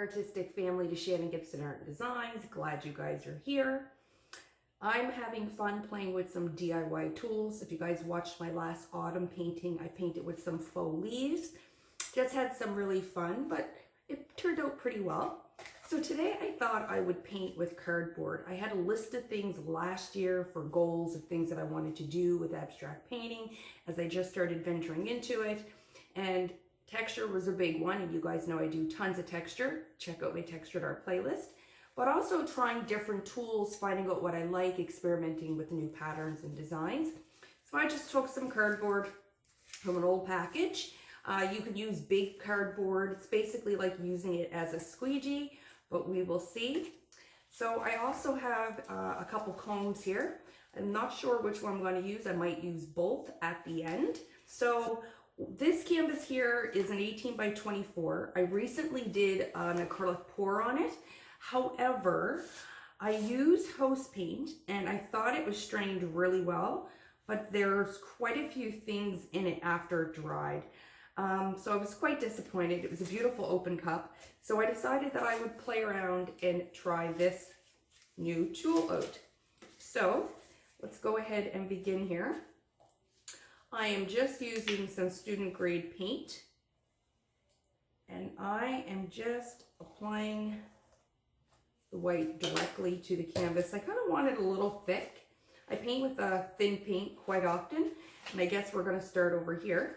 artistic family to Shannon Gibson Art and Designs. Glad you guys are here. I'm having fun playing with some DIY tools. If you guys watched my last autumn painting, I painted with some faux leaves. Just had some really fun, but it turned out pretty well. So today I thought I would paint with cardboard. I had a list of things last year for goals of things that I wanted to do with abstract painting as I just started venturing into it. And texture was a big one, and you guys know I do tons of texture. Check out my textured art playlist. But also trying different tools, finding out what I like, experimenting with new patterns and designs. So I just took some cardboard from an old package. You could use big cardboard. It's basically like using it as a squeegee, but we will see. So I also have a couple combs here. I'm not sure which one I'm going to use. I might use both at the end. So this canvas here is an 18 by 24. I recently did an acrylic pour on it. However, I used house paint and I thought it was strained really well, but there's quite a few things in it after it dried. So I was quite disappointed. It was a beautiful open cup. So I decided that I would play around and try this new tool out. So let's go ahead and begin here. I am just using some student grade paint, and I am just applying the white directly to the canvas. I kind of want it a little thick. I paint with a thin paint quite often, and I guess we're going to start over here.